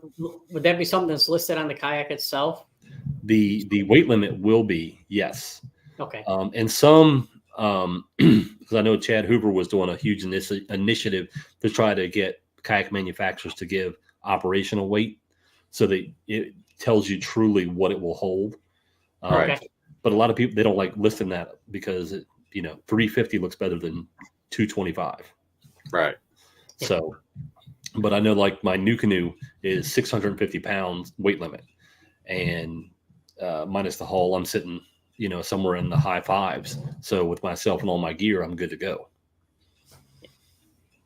would that be something that's listed on the kayak itself? The weight limit will be, yes. Okay. And some, because I know Chad Hoover was doing a huge initiative to try to get kayak manufacturers to give operational weight, so that it tells you truly what it will hold. Right. But a lot of people, they don't like listing that because 350 looks better than 225. Right. So, but I know like my new canoe is 650 pounds weight limit, and minus the hull, I'm sitting, somewhere in the high 5s. So with myself and all my gear, I'm good to go.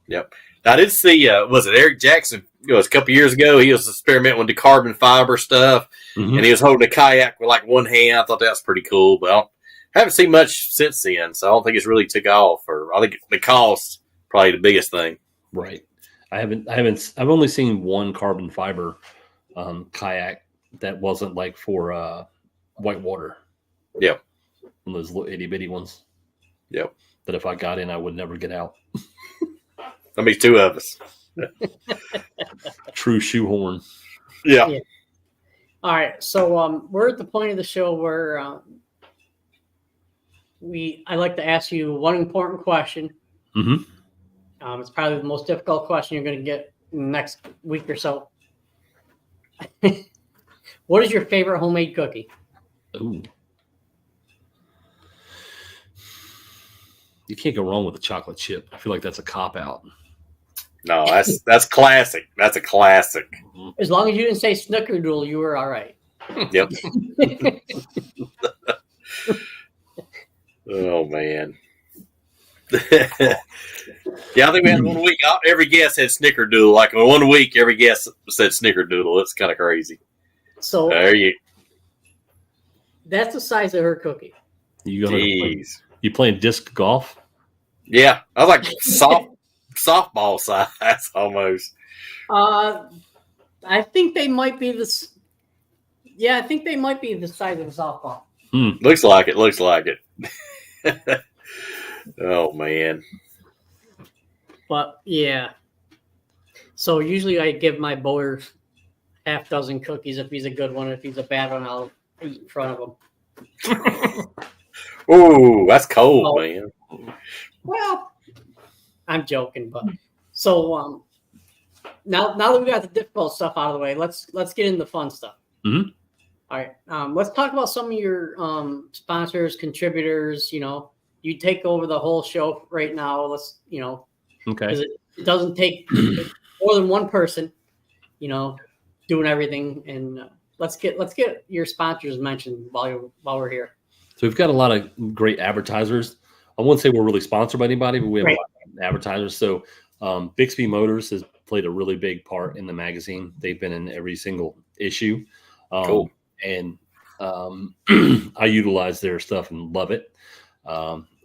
Yep. I did see, was it Eric Jackson? It was a couple years ago. He was experimenting with the carbon fiber stuff, and he was holding a kayak with like one hand. I thought that was pretty cool, but I haven't seen much since then, so I don't think it's really took off. Or I think the cost probably the biggest thing. Right. I've only seen one carbon fiber kayak that wasn't like for whitewater. Yep. One of those little itty bitty ones. Yep. That if I got in, I would never get out. That means 2 of us. True shoehorn. Yeah. All right. So we're at the point of the show where I like to ask you one important question. Mm-hmm. It's probably the most difficult question you're going to get in the next week or so. What is your favorite homemade cookie? Ooh. You can't go wrong with a chocolate chip. I feel like that's a cop out. No, that's classic. That's a classic. As long as you didn't say snickerdoodle, you were all right. Yep. Oh man. Yeah, I think we had 1 week. Every guest had snickerdoodle. Like 1 week, every guest said snickerdoodle. It's kind of crazy. So there you. That's the size of her cookie. Jeez. You playing disc golf? Yeah, I was like softball size almost. I think they might be this. Yeah, I think they might be the size of a softball. Looks like it. Looks like it. Oh man. But yeah. So usually I give my boater half dozen cookies if he's a good one. If he's a bad one, I'll eat in front of him. Ooh, that's cold, man. Well, I'm joking, but so now that we got the difficult stuff out of the way, let's get into the fun stuff. Mm-hmm. All right, let's talk about some of your sponsors, contributors. You take over the whole show right now. Let's okay. It doesn't take more than one person, doing everything. And let's get your sponsors mentioned while we're here. So we've got a lot of great advertisers. I won't say we're really sponsored by anybody, but we have a lot of advertisers. So Bixby Motors has played a really big part in the magazine. They've been in every single issue. Cool. And I utilize their stuff and love it.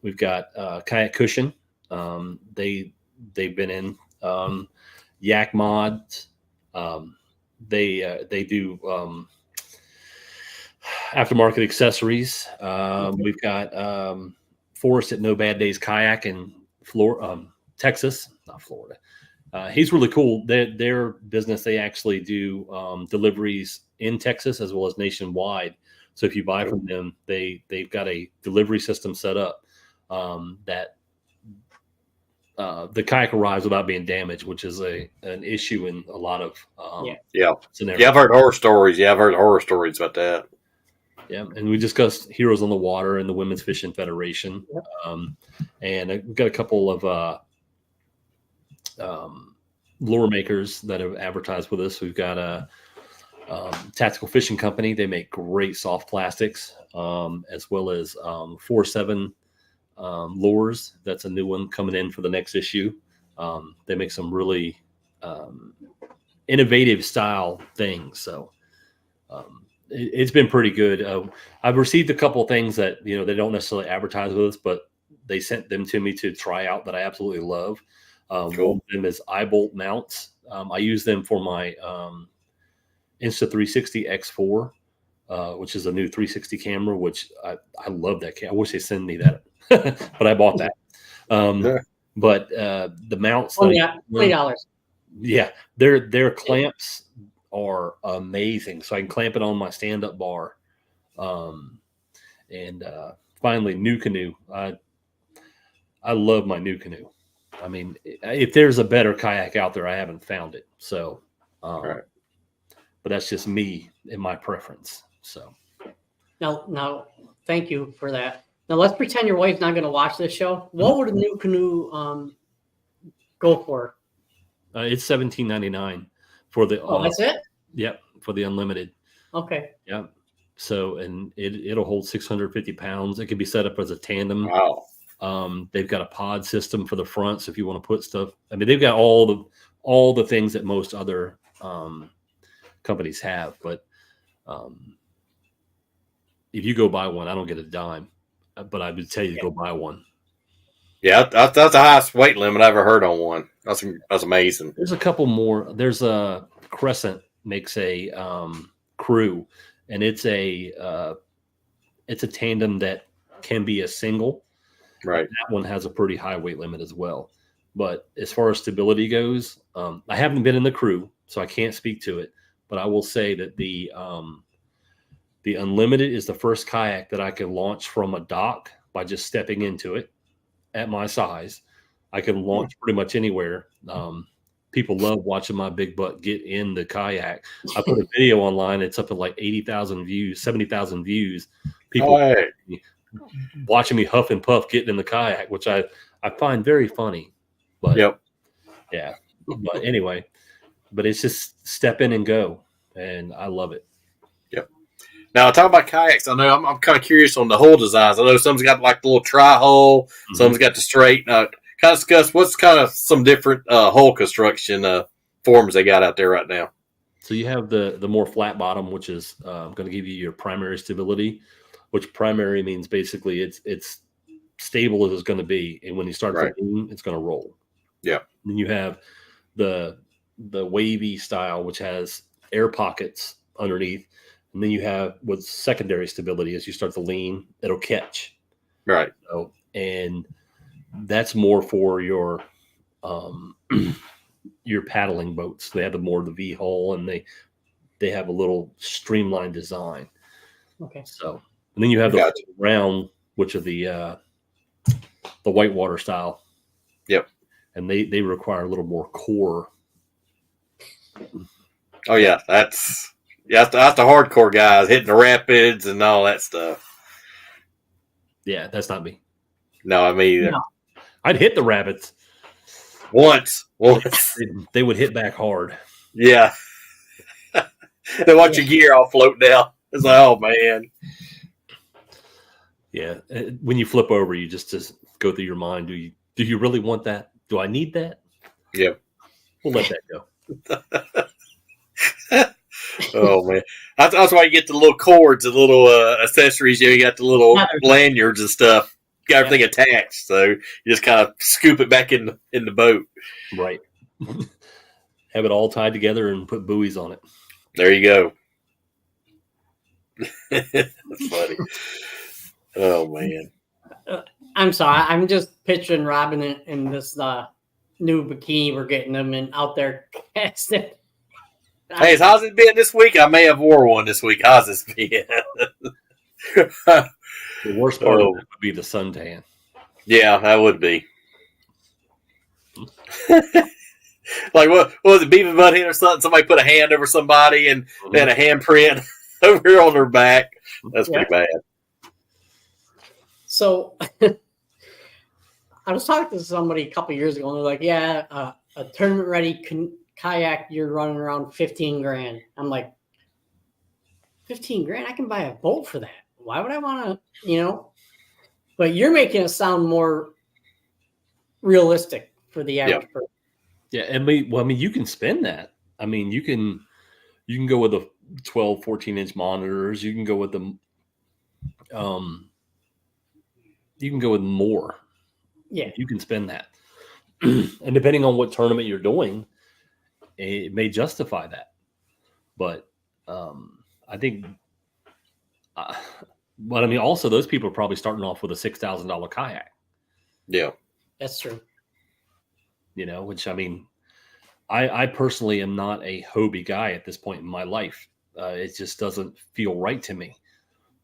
We've got Kayak Cushion. They've been in Yak Mods. They do aftermarket accessories. We've got Forrest at No Bad Days Kayak in Texas, not Florida. He's really cool. Their business, they actually do deliveries in Texas as well as nationwide. So if you buy from them, they've got a delivery system set up that the kayak arrives without being damaged, which is an issue in a lot of scenarios. Yeah, I've heard horror stories. Yeah, I've heard horror stories about that. Yeah, and we discussed Heroes on the Water and the Women's Fishing Federation. Yep. And we've got a couple of lure makers that have advertised with us. We've got a Tactical Fishing Company. They make great soft plastics, as well as 4-7 lures. That's a new one coming in for the next issue. They make some really innovative style things. So it's been pretty good. I've received a couple of things that, they don't necessarily advertise with us, but they sent them to me to try out that I absolutely love. Cool. One of them is eye-bolt mounts. I use them for my Insta360 X4, which is a new 360 camera, which I love that camera. I wish they send me that, but I bought that. But the mounts, $20. Yeah, their clamps are amazing. So I can clamp it on my stand-up bar. And finally, New Canoe. I love my New Canoe. I mean, if there's a better kayak out there, I haven't found it. So, Right. But that's just me and my preference. So Now, thank you for that. Now let's pretend your wife's not going to watch this show. What would a New Canoe go for? It's $17.99 for the. That's it. Yep, for the unlimited. Okay. Yep. So and it'll hold 650 pounds. It can be set up as a tandem. Wow. They've got a pod system for the front, so if you want to put stuff, I mean, they've got all the things that most other companies have. But if you go buy one, I don't get a dime, but I would tell you to go buy one. Yeah, that's the highest weight limit I ever heard on one. That's amazing. There's a couple more. There's a Crescent makes a crew, and it's a tandem that can be a single. Right. That one has a pretty high weight limit as well. But as far as stability goes, I haven't been in the crew, so I can't speak to it. But I will say that the Unlimited is the first kayak that I can launch from a dock by just stepping into it at my size. I can launch pretty much anywhere. People love watching my big butt get in the kayak. I put a video online. It's up to like 80,000 views, 70,000 views. People watching me huff and puff getting in the kayak, which I find very funny. But yeah. But anyway, but it's just step in and go, and I love it. Yep. Now, talking about kayaks, I know I'm kind of curious on the hull designs. I know some's got like the little tri-hull, some's got the straight. Kind of discuss what's kind of some different hull construction forms they got out there right now. So you have the more flat bottom, which is going to give you your primary stability, which primary means basically it's stable as it's going to be, and when you start to lean, it's going to roll. Yeah. Then you have the wavy style, which has air pockets underneath, and then you have with secondary stability. As you start to lean, it'll catch. Right. So, and that's more for your paddling boats. They have the V hull, and they have a little streamlined design. Okay. So, and then you have the round, which are the whitewater style. Yep. And they require a little more core. Oh yeah, that's the hardcore guys hitting the rapids and all that stuff. Yeah, that's not me. No, me either. No. I'd hit the rabbits once. They would hit back hard. Yeah. They watch your gear all float down. It's like, oh man. Yeah, when you flip over, you just go through your mind. Do you really want that? Do I need that? Yeah. We'll let that go. Oh man, that's why you get the little cords, the little accessories. You got the little lanyards and stuff. You got everything attached, so you just kind of scoop it back in the boat. Right. Have it all tied together and put buoys on it. There you go. That's funny. Oh man. I'm sorry. I'm just picturing Robin in this new bikini we're getting them and out there casting. Hey, how's it been this week? I may have wore one this week. How's this been? The worst part of it would be the suntan. Yeah, that would be. Like what was it, Beavis Butthead or something? Somebody put a hand over somebody and they had a handprint over here on their back. That's pretty bad. So I was talking to somebody a couple years ago, and they're like, "Yeah, a tournament ready kayak, you're running around 15 grand." I'm like, 15 grand? I can buy a boat for that. Why would I want to, But you're making it sound more realistic for the average person. Yeah, and you can spend that. I mean, you can go with the 12, 14-inch monitors. You can go with the you can go with more. Yeah. You can spend that. And depending on what tournament you're doing, it may justify that. But I think but I mean, also those people are probably starting off with a $6,000 kayak. Yeah. That's true. Which, I mean, I personally am not a Hobie guy at this point in my life. It just doesn't feel right to me.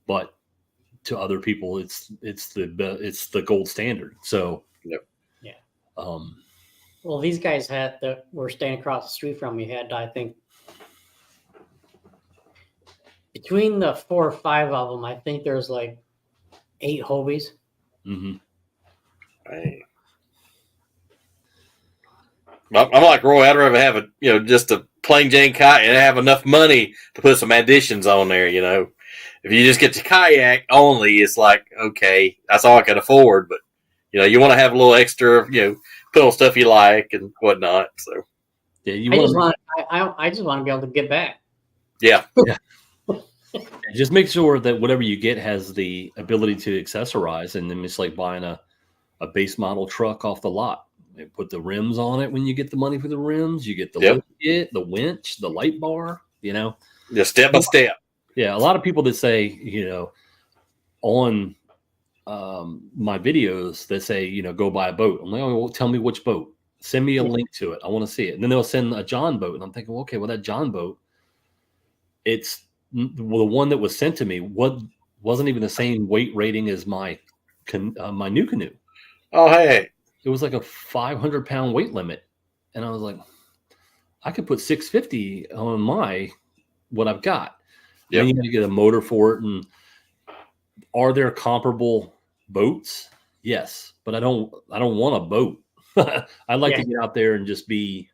But to other people, it's the gold standard. So, yep. Yeah. Well, these guys that were staying across the street from me had, I think, between the 4 or 5 of them, I think there's like 8 Hobies. Mm-hmm. Right. I'm like Roy. I'd rather have just a plain Jane kayak and have enough money to put some additions on there. If you just get the kayak only, it's like, okay, that's all I can afford. But you want to have a little extra, put on stuff you like and whatnot. So yeah, I just want to be able to get back. Yeah. Yeah. Just make sure that whatever you get has the ability to accessorize, and then it's like buying a base model truck off the lot. You put the rims on it when you get the money for the rims. You get the lift kit, the winch, the light bar. Just step by step. Yeah, a lot of people that say, on my videos that say, go buy a boat. I'm like, oh, well, tell me which boat. Send me a link to it. I want to see it. And then they'll send a John boat, and I'm thinking, well, okay, well, that John boat, it's the one that was sent to me wasn't even the same weight rating as my new canoe. Oh, hey. It was like a 500-pound weight limit. And I was like, I could put 650 on what I've got. Yep. Then you got to get a motor for it. And are there comparable boats? Yes, but I don't want a boat. I'd like to get out there and just be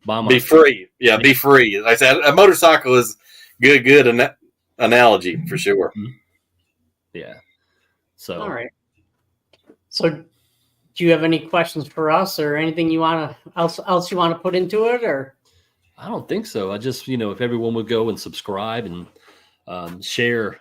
by myself. Be free. Yeah, be free. Like I said, a motorcycle is good analogy for sure. Yeah. So all right. So do you have any questions for us or anything you want to else you want to put into it, or? I don't think so. I just, if everyone would go and subscribe and share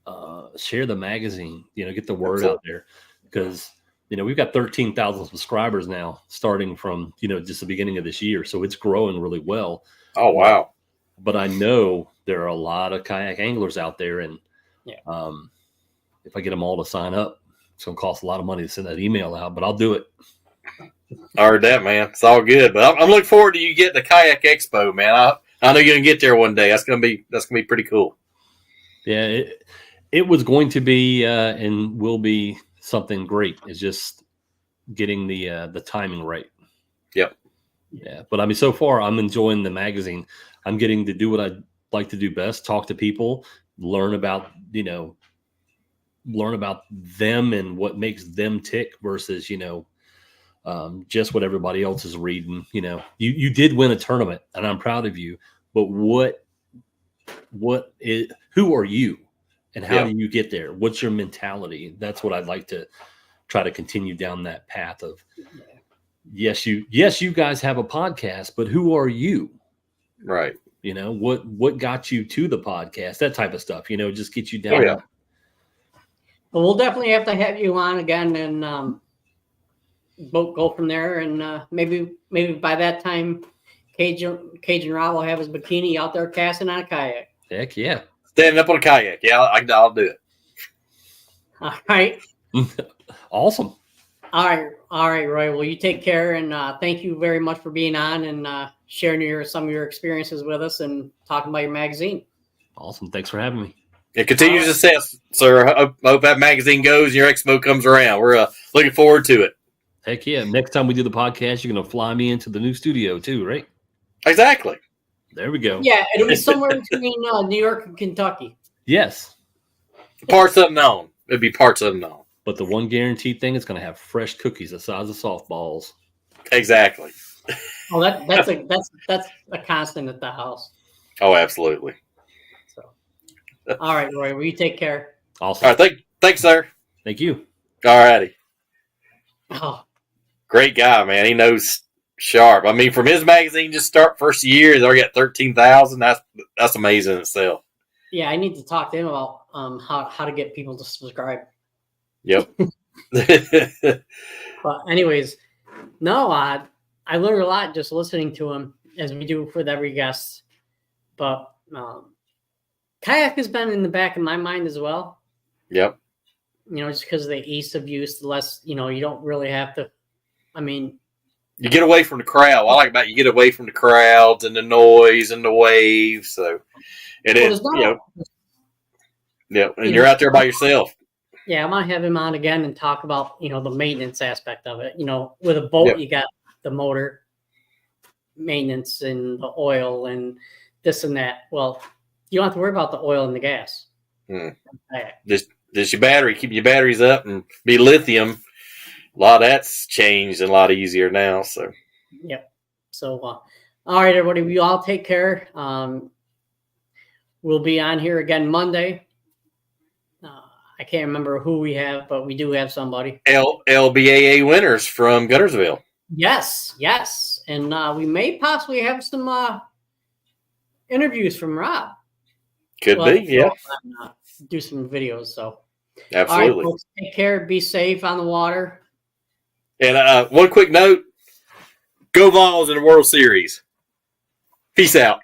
the magazine, get the word out there, because, we've got 13,000 subscribers now starting from, just the beginning of this year. So it's growing really well. Oh, wow. But I know there are a lot of kayak anglers out there. And if I get them all to sign up, it's going to cost a lot of money to send that email out, but I'll do it. I heard that, man. It's all good, but I'm looking forward to you getting the Kayak Expo, man. I know you're gonna get there one day. That's gonna be pretty cool. Yeah, it was going to be and will be something great. It's just getting the timing right. Yep. Yeah, but I mean, so far I'm enjoying the magazine. I'm getting to do what I like to do best: talk to people, learn about them and what makes them tick versus just what everybody else is reading. You did win a tournament, and I'm proud of you. But who are you, and how do you get there? What's your mentality? That's what I'd like to try to continue down that path of. Yes, you guys have a podcast, but who are you? Right. What got you to the podcast? That type of stuff. Just get you down. Oh, yeah. Well, we'll definitely have to have you on again and go from there. And maybe by that time, Cajun Rob will have his bikini out there casting on a kayak. Heck yeah. Standing up on a kayak. Yeah, I'll do it. All right. Awesome. All right, Roy. Well, you take care, and thank you very much for being on and sharing some of your experiences with us and talking about your magazine. Awesome. Thanks for having me. It continues to success, sir. I hope that magazine goes and your expo comes around. We're looking forward to it. Heck yeah. Next time we do the podcast, you're going to fly me into the new studio too, right? Exactly. There we go. Yeah, it'll be somewhere between New York and Kentucky. Yes. Parts unknown. It'd be parts unknown. But the one guaranteed thing is going to have fresh cookies the size of softballs. Exactly. Oh, that's a constant at the house. Oh, absolutely. So, all right, Roy, will you take care? Awesome. All right. Thanks, sir. Thank you. All righty. Oh, Great guy, man. He knows sharp. I mean, from his magazine, just start first year, he's already got 13,000. That's amazing in itself. yeah, I need to talk to him about how to get people to subscribe. Yep. But anyways, no, I learned a lot just listening to him, as we do with every guest. But kayak has been in the back of my mind as well. Yep. Just because of the ease of use, the less, you don't really have to. I mean, You get away from the crowd. What I like about you get away from the crowds and the noise and the waves. So, and it, and you're out there by yourself. Yeah, I might have him on again and talk about, the maintenance aspect of it. With a boat, You got the motor maintenance and the oil and this and that. Well, you don't have to worry about the oil and the gas. Just your battery, keep your batteries up and be lithium. A lot of that's changed and a lot easier now. So, yep. So, all right, everybody, we all take care. We'll be on here again Monday. I can't remember who we have, but we do have somebody. LBAA winners from Guntersville. Yes. And we may possibly have some interviews from Rob. Could be, yeah. Do some videos. So, absolutely. All right, folks, take care. Be safe on the water. And one quick note: go Vols in the World Series. Peace out.